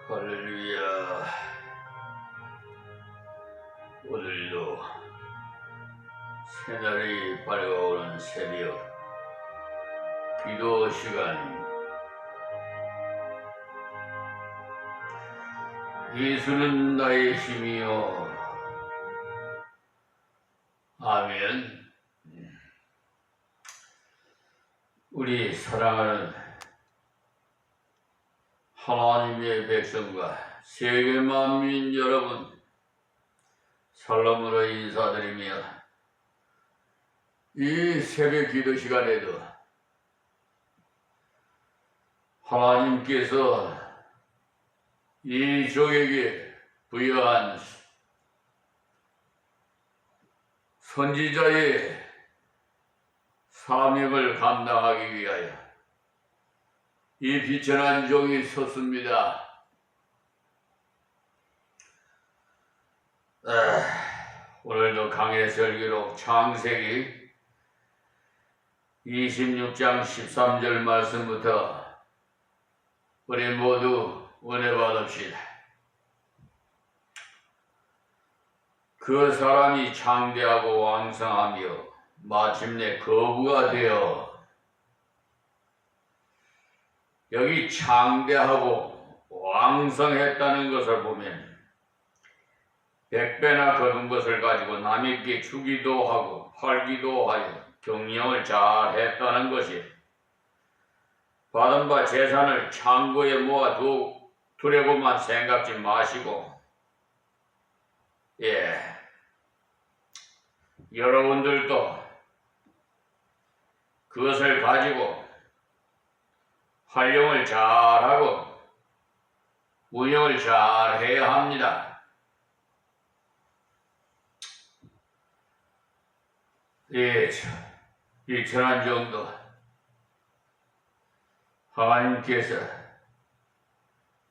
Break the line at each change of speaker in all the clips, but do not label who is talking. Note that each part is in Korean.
할렐루야. 오늘도 새날이 밝아오는 새벽 기도 시간, 예수는 나의 힘이요. 아멘. 우리 사랑하는 하나님의 백성과 세계 만민 여러분, 살롬으로 인사드리며 이 새벽 기도 시간에도 하나님께서 이 종에게 부여한 선지자의 사명을 감당하기 위하여 이 비천한 종이 섰습니다. 오늘도 강해설교록 창세기 26장 13절 말씀부터 우리 모두 은혜 받읍시다. 그 사람이 창대하고 왕성하며 마침내 거부가 되어, 여기 창대하고 왕성했다는 것을 보면 100배나 거둔 것을 가지고 남에게 주기도 하고 팔기도 하여 경영을 잘 했다는 것이, 받은 바 재산을 창고에 모아두려고만 생각지 마시고, 여러분들도 그것을 가지고 활용을 잘하고 운영을 잘 해야 합니다. 이 천한 정도 하나님께서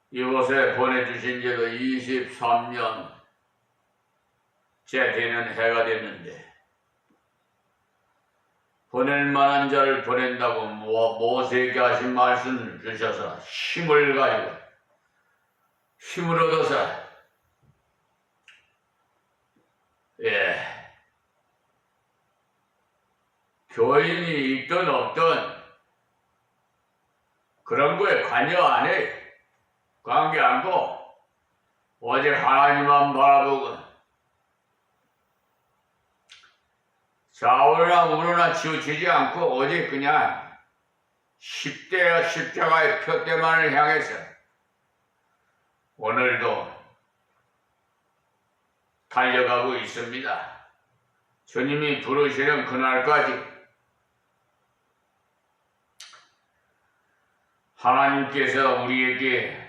이곳에 보내주신 지도 23년째 되는 해가 됐는데, 보낼 만한 자를 보낸다고 모세에게 하신 말씀을 주셔서 힘을 가지고 힘을 얻어서 교인이 있든 없든 그런 거에 관여 안 해. 관계 안 고 오직 하나님만 바라보고 좌우나 우로나 치우치지 않고 오직 그냥 십자가의 표대만을 향해서 오늘도 달려가고 있습니다. 주님이 부르시는 그날까지 하나님께서 우리에게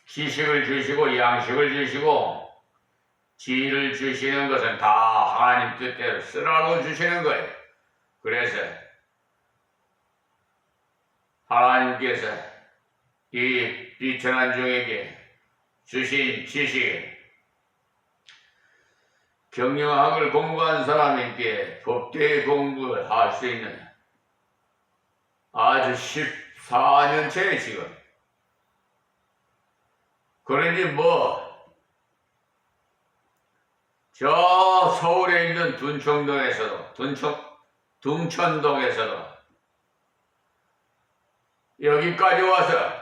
지식을 주시고 양식을 주시고 지혜를 주시는 것은 다 하나님 뜻대로 쓰라고 주시는 거예요. 그래서 하나님께서 이 비천한 종에게 주신 지식, 경영학을 공부한 사람에게 법대 공부를 할 수 있는 아주 14년째 지금. 그러니 저 서울에 있는 둔천동에서도 여기까지 와서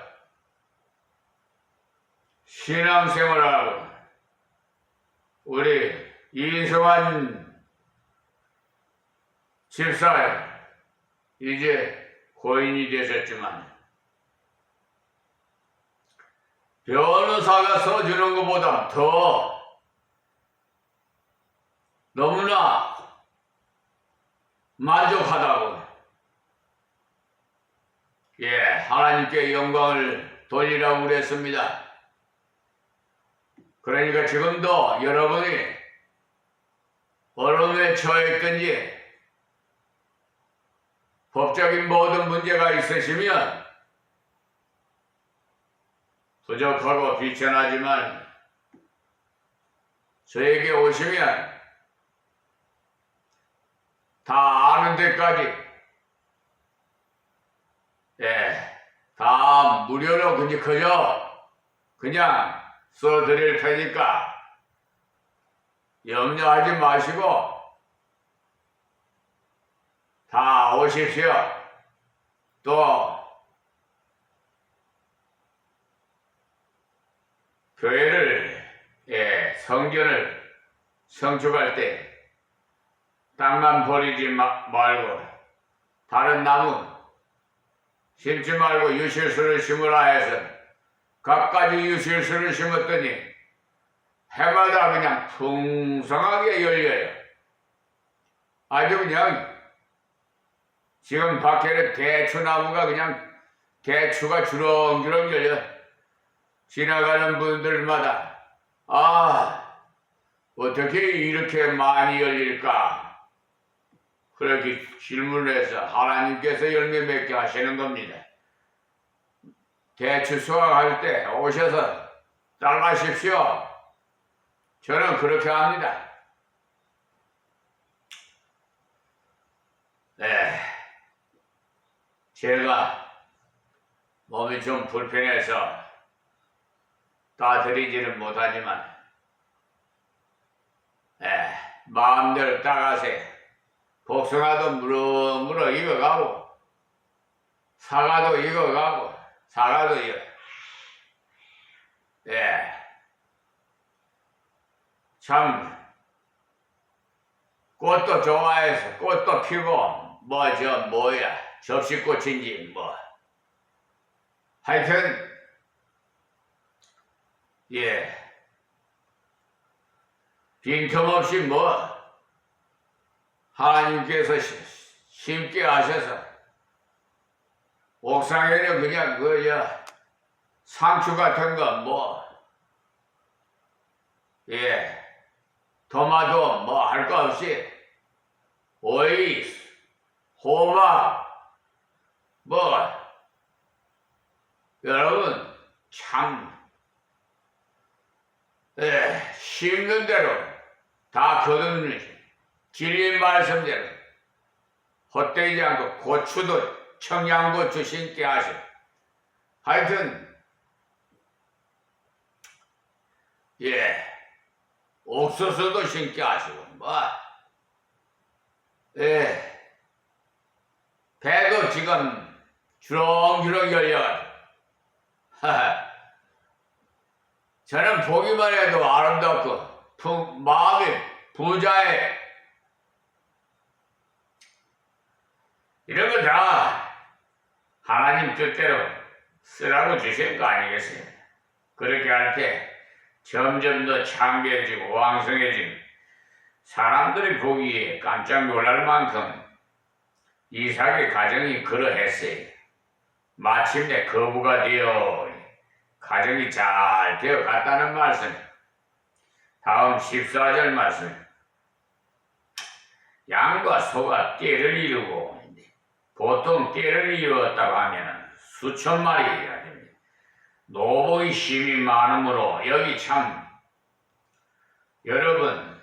신앙생활하고 우리 이승환 집사 이제 고인이 되셨지만 변호사가 써주는 것보다 더 너무나 만족하다고 하나님께 영광을 돌리라고 그랬습니다. 그러니까 지금도 여러분이 어려움에 처했든지 법적인 모든 문제가 있으시면 부족하고 비천하지만 저에게 오시면 다 아는 데까지 다 무료로 그저 그냥 써드릴 테니까 염려하지 마시고 다 오십시오. 또 교회를 성전을 성축할 때 땅만 버리지 말고 다른 나무 심지 말고 유실수를 심으라 해서 갖가지 유실수를 심었더니 해마다 그냥 풍성하게 열려요. 아주 그냥 지금 밖에는 대추나무가 그냥 대추가 주렁주렁 열려. 지나가는 분들마다 어떻게 이렇게 많이 열릴까? 그렇게 질문을 해서 하나님께서 열매 맺게 하시는 겁니다. 대추 수확할 때 오셔서 따라가십시오. 저는 그렇게 합니다. 네, 제가 몸이 좀 불편해서 따드리지는 못하지만 마음대로 따가세요. 복숭아도 무럭무럭 익어가고 사과도 익어가고 사과도 익어. 참 꽃도 좋아해서 꽃도 피고 접시꽃인지 하여튼 빈틈없이 하나님께서 심게 하셔서 옥상에는 그냥 상추 같은 거 토마토 할 거 없이 오이, 호박 여러분 참 심는 대로 다 거두는 진리 말씀대로 헛되지 않고 고추도 청양고추 심게 하셔. 하여튼 옥수수도 심게 하시고 배도 지금 주렁주렁 열려가지고 저는 보기만 해도 아름답고 마음이 부자해. 이런 거 다 하나님 뜻대로 쓰라고 주신 거 아니겠어요? 그렇게 할 때 점점 더 창대해지고 왕성해지고 사람들이 보기에 깜짝 놀랄 만큼 이삭의 가정이 그러했어요. 마침내 거부가 되어 가정이 잘 되어 갔다는 말씀. 다음 14절 말씀. 양과 소가 떼를 이루고 보통 떼를 이루었다고 하면 수천 마리가 됩니다. 노복의 힘이 많으므로 여기 참 여러분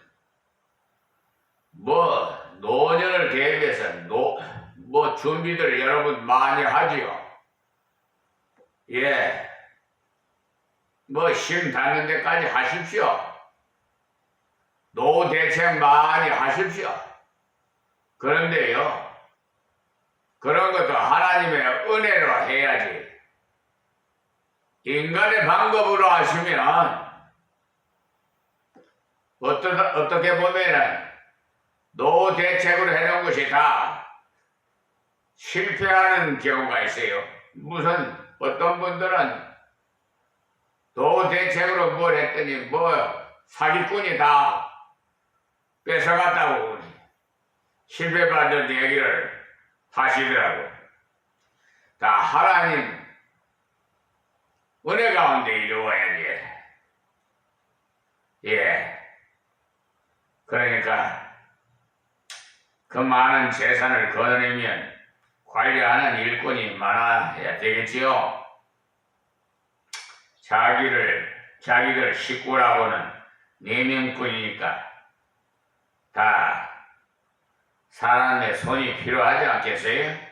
노년을 대비해서 준비들 여러분 많이 하지요. 심 닿는 데까지 하십시오. 노후 대책 많이 하십시오. 그런데요, 그런 것도 하나님의 은혜로 해야지. 인간의 방법으로 하시면 어떻게 보면은 노후 대책으로 해놓은 것이 다 실패하는 경우가 있어요. 무슨 어떤 분들은 노후 대책으로 뭘 했더니 사기꾼이 다 뺏어갔다고 실패받은 얘기를 하시더라고. 다 하나님 은혜 가운데 이루어야지. 그러니까 그 많은 재산을 거느리면 관리하는 일꾼이 많아야 되겠지요. 자기들 식구라고는 4명뿐이니까 다 사람의 손이 필요하지 않겠어요?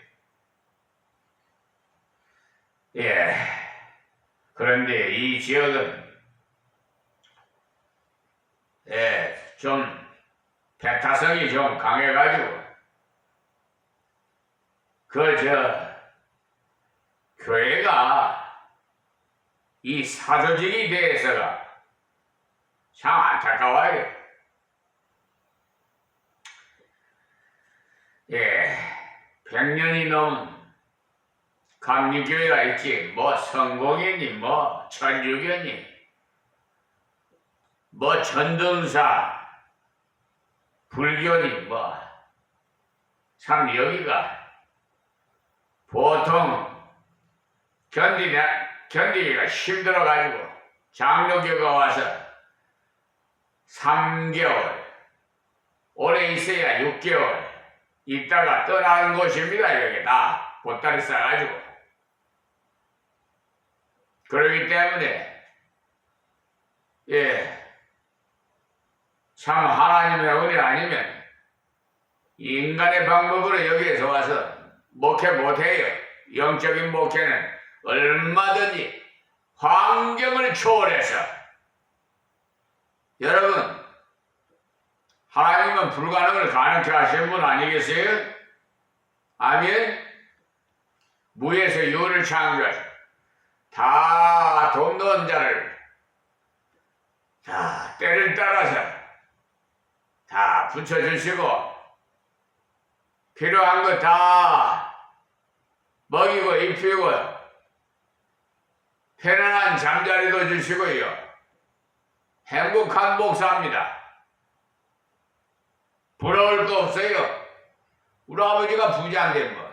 그런데 이 지역은 좀 배타성이 좀 강해가지고 교회가 이 사조직이 대해서가 참 안타까워요. 100년이 넘은 감리교회가 있지, 뭐 성공이니, 뭐 천주교니, 뭐 전등사, 불교니, 뭐 참 여기가 보통 견디기가 힘들어가지고 장로교가 와서 3개월, 오래 있어야 6개월 있다가 떠나는 곳입니다. 여기 다 보따리 싸가지고. 그렇기 때문에 참 하나님의 은혜 아니면 인간의 방법으로 여기에서 와서 목회 못해요. 영적인 목회는 얼마든지 환경을 초월해서, 여러분 하나님은 불가능을 가능케 하시는 분 아니겠어요? 아멘. 무에서 유를 창조하시고 다 돈 넣은 자를 다 때를 따라서 다 붙여주시고 필요한 거 다 먹이고 입히고 편안한 잠자리도 주시고요. 행복한 목사입니다. 부러울 거 없어요. 우리 아버지가 부자인데 뭐.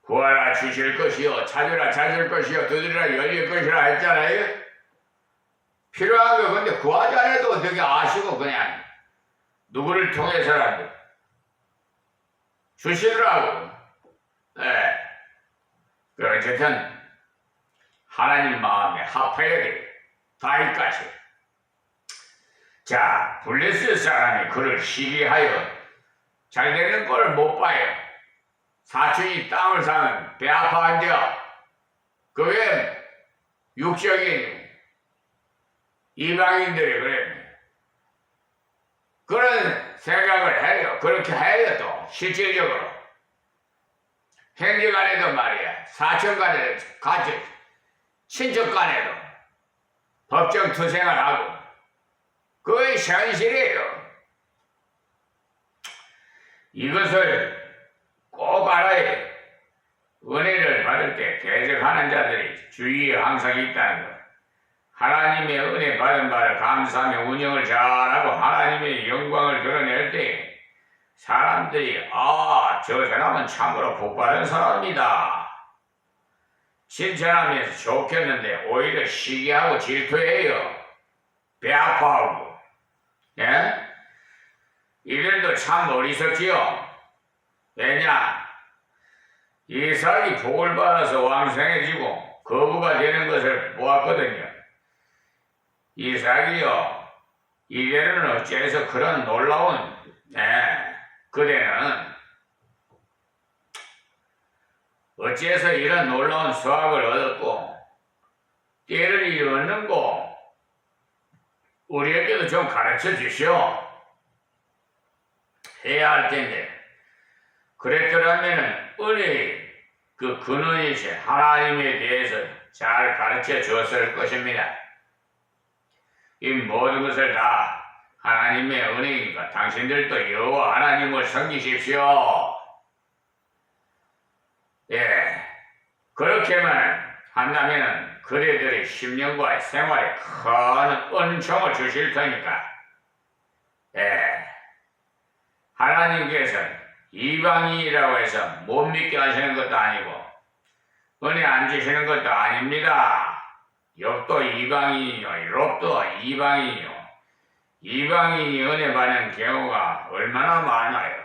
구하라 주실 것이요, 찾으라 찾을 것이요, 두드리라 열릴 것이라 했잖아요. 필요한 거 근데 구하지 않아도 어떻게 아시고 그냥 누구를 통해서라도 주시더라고. 어쨌든 하나님 마음에 합해야 돼. 다윗까지. 자, 블레셋 사람이 그를 시기하여 잘 되는 꼴을 못 봐요. 사촌이 땅을 사는 배 아파 앉아. 그게 육적인 이방인들이 그래. 그런 생각을 해요. 그렇게 해요. 또 실질적으로 형제간에도 말이야, 사촌간에도 같이 친척간에도 법정 투쟁을 하고 그게 현실이에요. 이것을 꼭 알아야 돼. 은혜를 받을 때 대적하는 자들이 주위에 항상 있다는 것. 하나님의 은혜 받은 바를 감사하며 운영을 잘하고 하나님의 영광을 드러낼 때 사람들이 저 사람은 참으로 복받은 사람이다 칭찬하면서 좋겠는데 오히려 시기하고 질투해요. 배 아파하고. 이들도 참 어리석지요. 왜냐? 이삭이 복을 받아서 왕성해지고 거부가 되는 것을 보았거든요. 이삭이요, 이들은 어째서 그런 놀라운 그대는 어째서 이런 놀라운 수확을 얻었고 때를 이루었는고 우리에게도 좀 가르쳐 주시오. 해야 할 텐데. 그랬더라면 은혜의 그 근원이신 하나님에 대해서 잘 가르쳐 주었을 것입니다. 이 모든 것을 다 하나님의 은혜니까 당신들도 여호와 하나님을 섬기십시오. 그렇게만 한다면 그대들의 심령과 생활에 큰 은총을 주실 테니까. 하나님께서 이방인이라고 해서 못 믿게 하시는 것도 아니고 은혜 안 주시는 것도 아닙니다. 욥도 이방인이요, 롯도 이방인이요. 이방인이 은혜 받는 경우가 얼마나 많아요.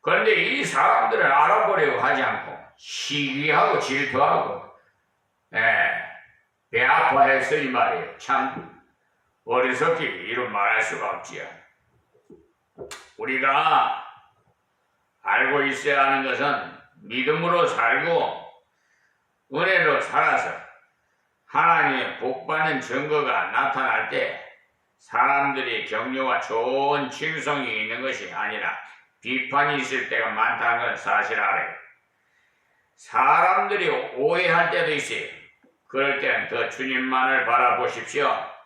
그런데 이 사람들을 알아보려고 하지 않고 시기하고 질투하고 배 아파해서 이 말이에요. 참 어리석게 이런 말할 수가 없지요. 우리가 알고 있어야 하는 것은 믿음으로 살고 은혜로 살아서 하나님의 복받는 증거가 나타날 때 사람들이 격려와 좋은 칭송이 있는 것이 아니라 비판이 있을 때가 많다는 건 사실 알아요. 사람들이 오해할 때도 있어요. 그럴 때는 더 주님만을 바라보십시오.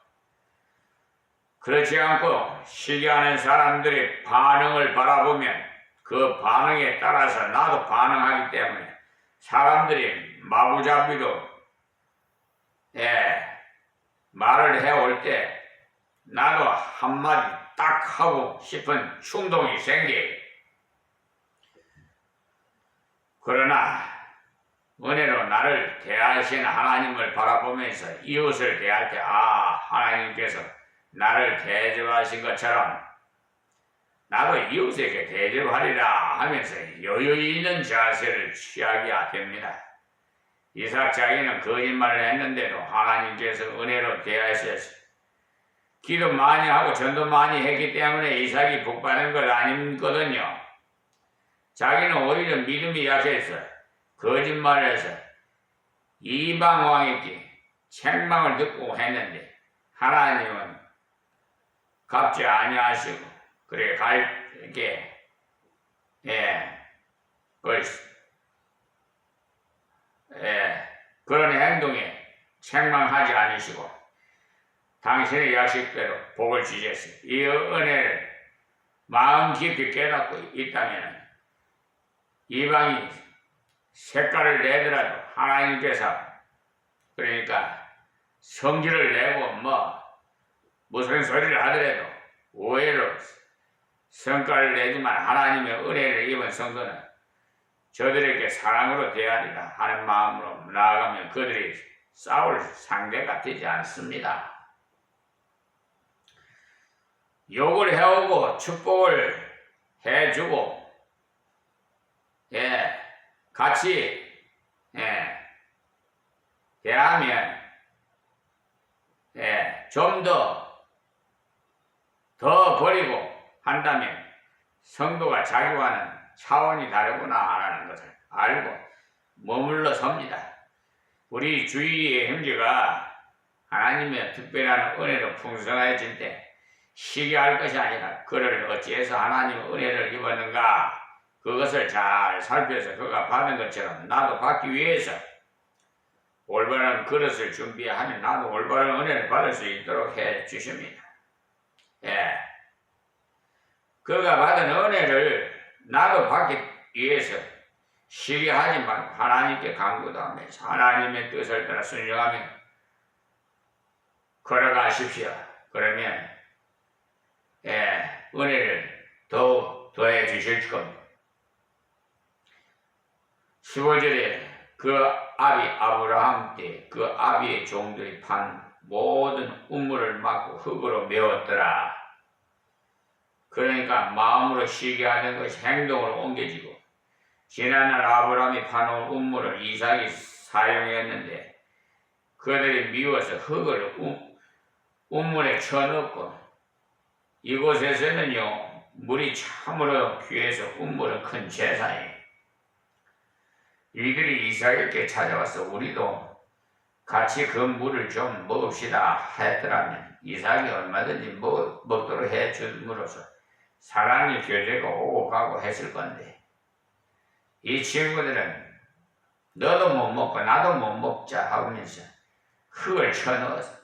그렇지 않고 시기하는 사람들의 반응을 바라보면 그 반응에 따라서 나도 반응하기 때문에 사람들이 마구잡이로 말을 해올 때 나도 한마디 딱 하고 싶은 충동이 생겨요. 그러나 은혜로 나를 대하시는 하나님을 바라보면서 이웃을 대할 때 하나님께서 나를 대접하신 것처럼 나도 이웃에게 대접하리라 하면서 여유 있는 자세를 취하게 됩니다. 이삭 자기는 거짓말을 했는데도 하나님께서 은혜로 대하셨어요. 기도 많이 하고 전도 많이 했기 때문에 이삭이 복받은 것 아니거든요. 자기는 오히려 믿음이 약해서 거짓말을 해서 이방 왕에게 책망을 듣고 했는데 하나님은 갚지 아니하시고 그래 갈게 그런 행동에 책망하지 않으시고 당신의 약속대로 복을 주셨어요. 이 은혜를 마음 깊이 깨닫고 있다면 이방이 색깔을 내더라도 하나님께서 그러니까 성질을 내고 무슨 소리를 하더라도 오해로 성과를 내지만 하나님의 은혜를 입은 성도는 저들에게 사랑으로 대하리라 하는 마음으로 나아가면 그들이 싸울 상대가 되지 않습니다. 욕을 해오고 축복을 해주고 같이 대하면 좀 더 버리고 한다면 성도가 자기와는 차원이 다르구나 하는 것을 알고 머물러 섭니다. 우리 주위의 형제가 하나님의 특별한 은혜로 풍성해질 때 시기할 것이 아니라 그를 어찌해서 하나님의 은혜를 입었는가 그것을 잘 살펴서 그가 받은 것처럼 나도 받기 위해서 올바른 그릇을 준비하면 나도 올바른 은혜를 받을 수 있도록 해 주십니다. 그가 받은 은혜를 나도 받기 위해서 시기하지 말고 하나님께 간구도 하면서 하나님의 뜻을 따라 순종하며 걸어가십시오. 그러면 은혜를 더욱 더해 주실 겁니다. 15절에 그 아비 아브라함 때 그 아비의 종들이 판 모든 우물을 막고 흙으로 메웠더라. 그러니까 마음으로 시기하는 것이 행동으로 옮겨지고 지난날 아브라함이 파놓은 우물을 이삭이 사용했는데 그들이 미워서 흙을 우물에 쳐넣고 이곳에서는요 물이 참으로 귀해서 우물은 큰 재산이에요. 이들이 이삭에게 찾아와서 우리도 같이 그 물을 좀 먹읍시다 했더라면 이삭이 얼마든지 먹도록 해줌으로써 사랑의 교제가 오고 가고 했을 건데 이 친구들은 너도 못 먹고 나도 못 먹자 하면서 흙을 쳐넣어서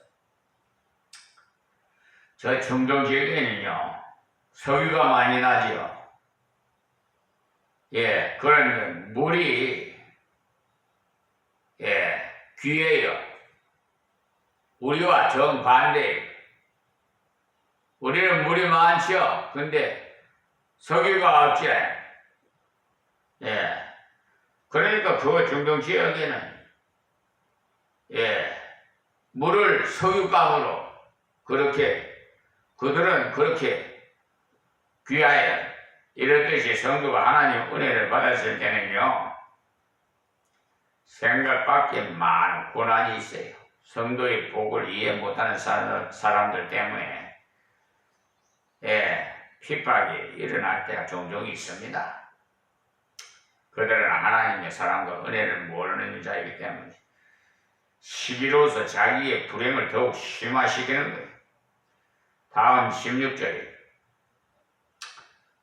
저 중동 지역에는요 석유가 많이 나지요. 그런데 물이 귀해요. 우리와 정반대예요. 우리는 물이 많죠. 근데 석유가 없지. 그러니까 그 중동 지역에는 물을 석유값으로 그들은 그렇게 귀하여 이렇듯이 성도가 하나님 은혜를 받았을 때는요 생각밖에 많은 고난이 있어요. 성도의 복을 이해 못하는 사람들 때문에 핍박이 일어날 때가 종종 있습니다. 그들은 하나님의 사랑과 은혜를 모르는 자이기 때문에 시기로서 자기의 불행을 더욱 심화시키는 거예요. 다음 16절에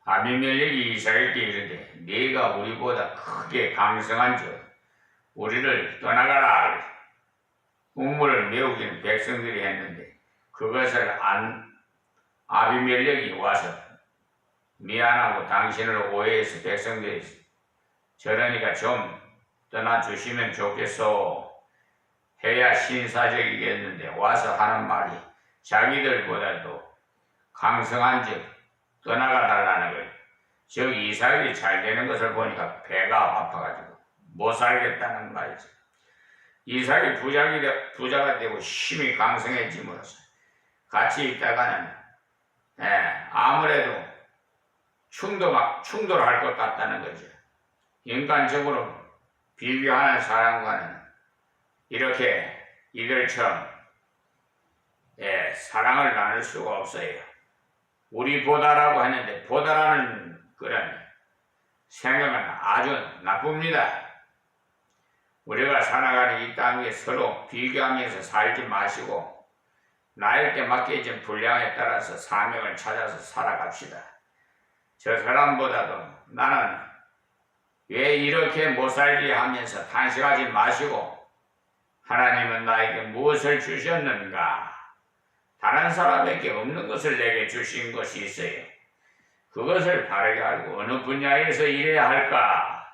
아비멜렉이 이삭에게 이르되 네가 우리보다 크게 강성한즉 우리를 떠나가라. 우물을 메우기는 백성들이 했는데 그것을 안 아비멜렉이 와서 미안하고 당신을 오해해서 백성들이 저러니까 좀 떠나주시면 좋겠소 해야 신사적이겠는데 와서 하는 말이 자기들보다도 강성한즉 떠나가 달라는 거예요. 즉 이삭이 잘 되는 것을 보니까 배가 아파가지고 못 살겠다는 말이죠. 이삭이 부자가 되고 힘이 강성해짐으로써 같이 있다가는 아무래도 충돌할 것 같다는 거죠. 인간적으로 비교하는 사람과는 이렇게 이들처럼 사랑을 나눌 수가 없어요. 우리 보다라고 했는데 보다라는 그런 생각은 아주 나쁩니다. 우리가 살아가는 이 땅에 서로 비교하면서 살지 마시고 나에게 맡겨진 분량에 따라서 사명을 찾아서 살아갑시다. 저 사람보다도 나는 왜 이렇게 못 살지 하면서 탄식하지 마시고 하나님은 나에게 무엇을 주셨는가? 다른 사람에게 없는 것을 내게 주신 것이 있어요. 그것을 바르게 알고 어느 분야에서 일해야 할까?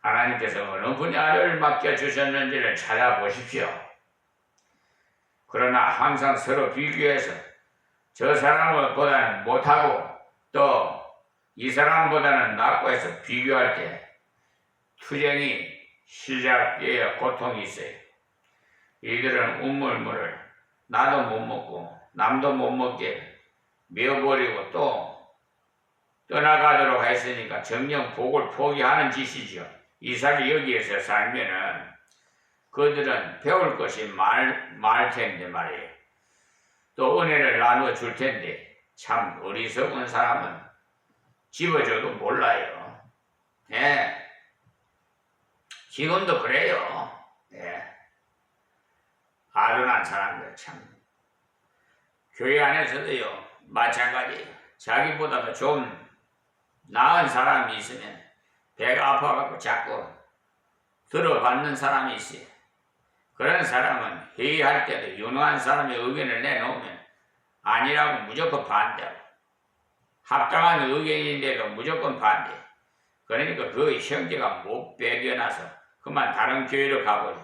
하나님께서 어느 분야를 맡겨주셨는지를 찾아보십시오. 그러나 항상 서로 비교해서 저 사람보다는 못하고 또 이 사람보다는 낫고 해서 비교할 때 투쟁이 시작되어 고통이 있어요. 이들은 우물물을 나도 못 먹고 남도 못 먹게 메어버리고 또 떠나가도록 했으니까 정녕 복을 포기하는 짓이죠. 이삭이 여기에서 살면은 그들은 배울 것이 많을 텐데 말이에요. 또 은혜를 나누어 줄 텐데 참 어리석은 사람은 집어줘도 몰라요. 지금도 그래요. 아둔한 사람들 참. 교회 안에서도요 마찬가지. 자기보다도 좀 나은 사람이 있으면 배가 아파갖고 자꾸 들어받는 사람이 있어요. 그런 사람은 회의할 때도 유능한 사람의 의견을 내놓으면 아니라고 무조건 반대하고 합당한 의견인데도 무조건 반대. 그러니까 그 형제가 못 배겨나서 그만 다른 교회로 가버려.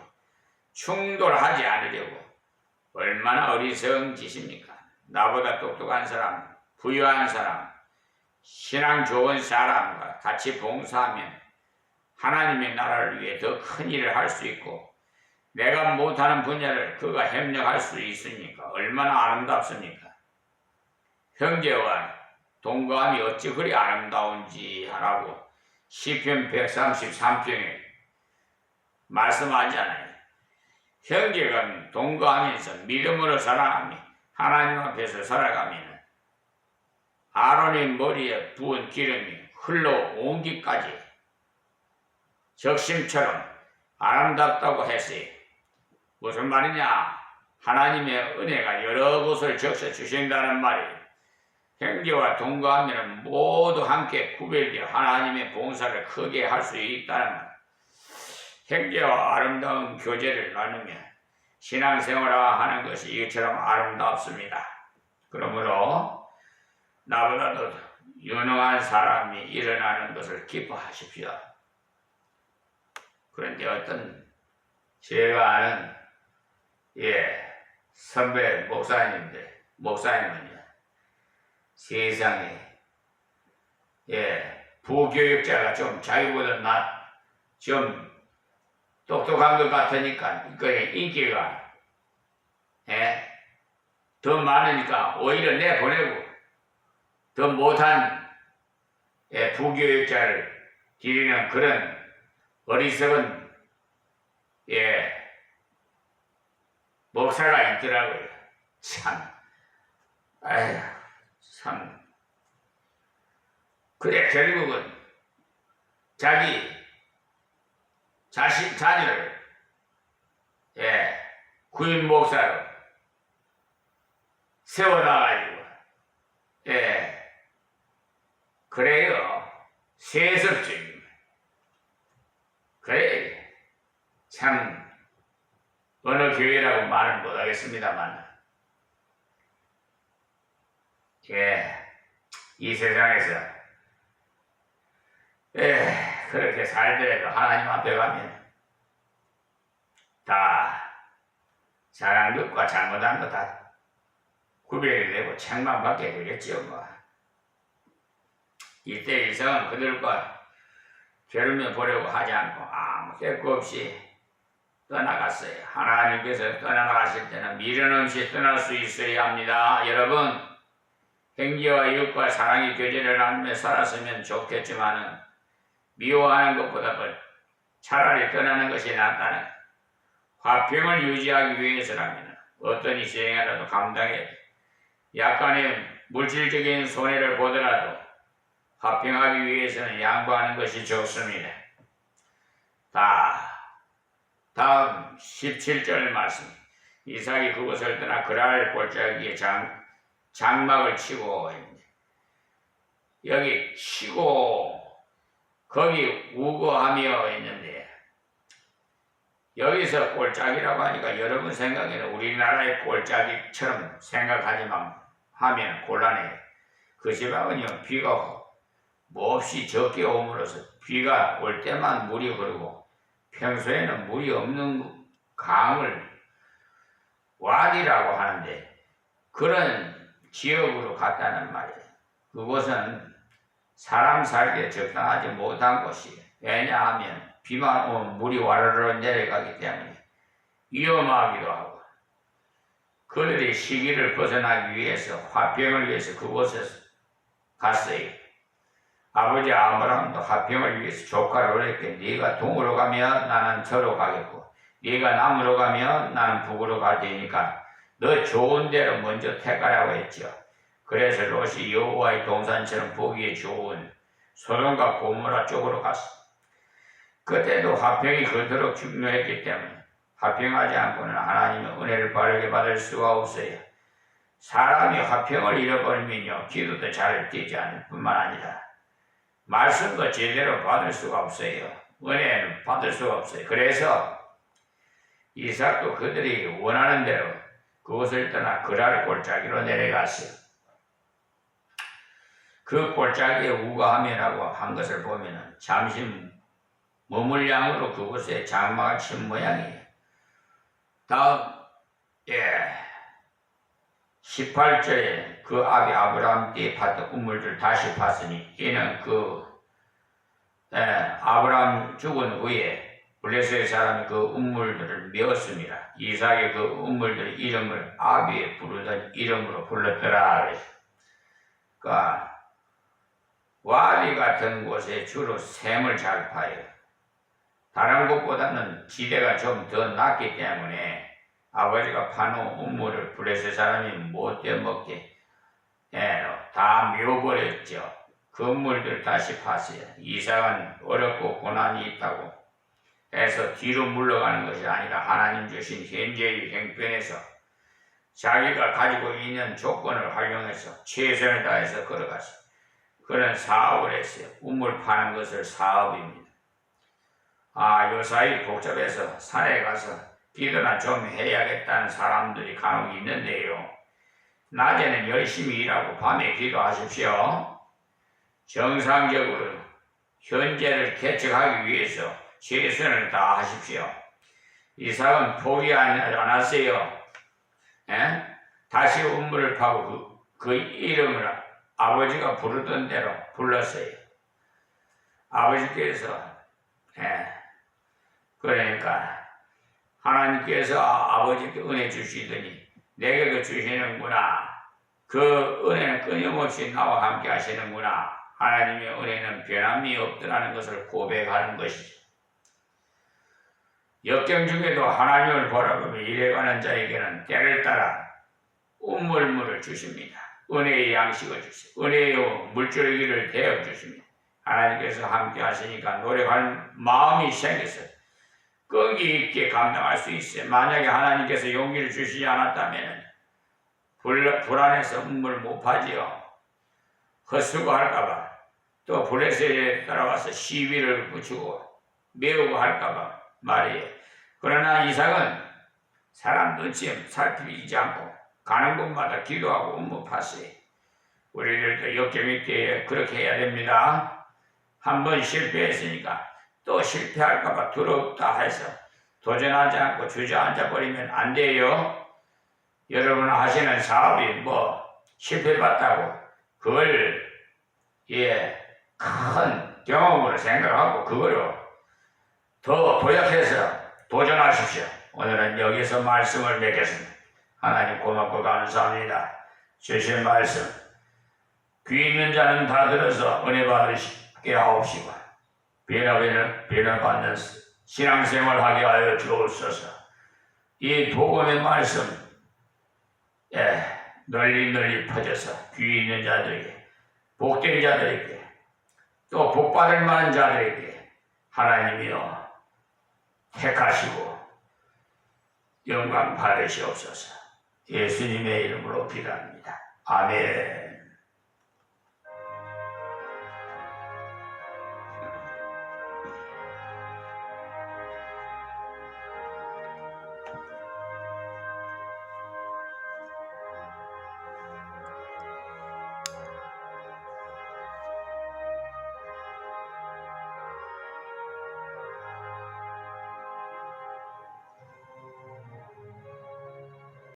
충돌하지 않으려고. 얼마나 어리석은 짓입니까? 나보다 똑똑한 사람, 부유한 사람, 신앙 좋은 사람과 같이 봉사하면 하나님의 나라를 위해 더 큰 일을 할 수 있고 내가 못하는 분야를 그가 협력할 수 있으니까 얼마나 아름답습니까? 형제와 동거함이 어찌 그리 아름다운지 하라고 시편 133편에 말씀하잖아요. 형제가 동거하면서 믿음으로 살아가며 하나님 앞에서 살아가면 아론의 머리에 부은 기름이 흘러온 길까지 적심처럼 아름답다고 했어요. 무슨 말이냐? 하나님의 은혜가 여러 곳을 적셔 주신다는 말이에요. 형제와 동거하면 모두 함께 구별되어 하나님의 봉사를 크게 할 수 있다는 말. 형제와 아름다운 교제를 나누며 신앙생활을 하는 것이 이처럼 아름답습니다. 그러므로 나보다도 유능한 사람이 일어나는 것을 기뻐하십시오. 그런데 어떤 제가 아는 선배 목사님은요 세상에 부교육자가 좀 자기보다 좀 똑똑한 것 같으니까 인기가 더 많으니까 오히려 내보내고 더 못한 부교육자를 기리는 그런 어리석은 목사가 있더라고요. 참 그래 결국은 자기 자녀를 구인 목사로 세워놔가지고 그래요. 세습적입니다. 그래 참 어느 교회라고 말은 못하겠습니다만 이 세상에서 그렇게 살더라도 하나님 앞에 가면 다 잘한 것과 잘못한 것 다 구별이 되고 책만 받게 되겠지요. 뭐. 이때 이성은 그들과 겨루며 보려고 하지 않고 아무 대꾸 없이 떠나갔어요. 하나님께서 떠나가실 때는 미련 없이 떠날 수 있어야 합니다. 여러분, 형제와 이웃과 사랑의 교제를 나누며 살았으면 좋겠지만은 미워하는 것보다 차라리 떠나는 것이 낫다는 화평을 유지하기 위해서라면 어떤 희생이라도 감당해야 돼. 약간의 물질적인 손해를 보더라도 화평하기 위해서는 양보하는 것이 좋습니다. 다음 17절 말씀. 이삭이 그곳을 떠나 그랄 골짜기에 장막을 치고 여기 치고 거기 우거하며 있는데 여기서 골짜기라고 하니까 여러분 생각에는 우리나라의 골짜기처럼 생각하지만 하면 곤란해요. 그 지방은요 비가 몹시 적게 오므로서 비가 올 때만 물이 흐르고 평소에는 물이 없는 강을 와디라고 하는데 그런 지역으로 갔다는 말이에요. 그곳은 사람 살기에 적당하지 못한 곳이에요. 왜냐하면 비만 오면 물이 와르르 내려가기 때문에 위험하기도 하고 그들이 시기를 벗어나기 위해서 화평을 위해서 그곳에 갔어요. 아버지 아브라함도 화평을 위해서 조카를 어렵게 네가 동으로 가면 나는 서로 가겠고 네가 남으로 가면 나는 북으로 갈 테니까 너 좋은 데로 먼저 택하라고 했죠. 그래서 롯이 여호와의 동산처럼 보기에 좋은 소돔과 고모라 쪽으로 갔어. 그때도 화평이 그토록 중요했기 때문에 화평하지 않고는 하나님의 은혜를 바르게 받을 수가 없어요. 사람이 화평을 잃어버리면요 기도도 잘 되지 않을 뿐만 아니라 말씀도 제대로 받을 수가 없어요. 은혜는 받을 수가 없어요. 그래서 이삭도 그들이 원하는 대로 그곳을 떠나 그랄 골짜기로 내려갔어요. 그 골짜기에 우거하며라고 한 것을 보면 잠시 머물 양으로 그곳에 장막을 친 모양이에요. 다음 18절에 그 아비 아브라함 때 팠던 우물들 다시 팠으니 이는 아브라함 죽은 후에 블레셋 사람이 그 우물들을 메었습니다. 이삭이 그 우물들의 이름을 아비에 부르던 이름으로 불렀더라. 그러니까 와디 같은 곳에 주로 샘을 잘 파요. 다른 곳보다는 지대가 좀 더 낮기 때문에 아버지가 파놓은 우물을 블레셋 사람이 못 떼먹게 다 메워버렸죠. 그 우물들 다시 팠어요. 이삭은 어렵고 고난이 있다고 해서 뒤로 물러가는 것이 아니라 하나님 주신 현재의 형편에서 자기가 가지고 있는 조건을 활용해서 최선을 다해서 걸어갔어요. 그런 사업을 했어요. 우물 파는 것을 사업입니다. 요사이 복잡해서 산에 가서 기도나 좀 해야겠다는 사람들이 간혹 있는데요. 낮에는 열심히 일하고 밤에 기도하십시오. 정상적으로 현재를 개척하기 위해서 최선을 다하십시오. 이삭은 포기 안 하세요. 다시 우물을 파고 그 이름을 아버지가 부르던 대로 불렀어요. 아버지께서 그러니까 하나님께서 아버지께 은혜 주시더니 내게도 주시는구나. 그 은혜는 끊임없이 나와 함께 하시는구나. 하나님의 은혜는 변함이 없더라는 것을 고백하는 것이죠. 역경 중에도 하나님을 바라보며 일해가는 자에게는 때를 따라 우물물을 주십니다. 은혜의 양식을 주십니다. 은혜의 물줄기를 대어 주십니다. 하나님께서 함께 하시니까 노력할 마음이 생겼어요. 끈기 있게 감당할 수 있어요. 만약에 하나님께서 용기를 주시지 않았다면 불안해서 음물 못 파지요. 헛수고할까봐 또 블레셋에 따라가서 시비를 붙이고 메우고 할까봐 말이에요. 그러나 이삭은 사람 눈치 살피지 않고 가는 곳마다 기도하고 음모 팠어요. 우리들도 역경 있게 그렇게 해야 됩니다. 한번 실패했으니까 또 실패할까봐 두렵다 해서 도전하지 않고 주저앉아 버리면 안 돼요. 여러분 하시는 사업이 실패봤다고 그걸 큰 경험으로 생각하고 그거로 더 도약해서 도전하십시오. 오늘은 여기서 말씀을 맺겠습니다. 하나님 고맙고 감사합니다. 주신 말씀 귀 있는 자는 다 들어서 은혜 받으시게 하옵시고 비난 받는 신앙생활 하게 하여 주옵소서. 이 복음의 말씀 널리 퍼져서 귀 있는 자들에게 복된 자들에게 또 복받을 만한 자들에게 하나님이여 택하시고 영광 받으시옵소서. 예수님의 이름으로 기도합니다. 아멘.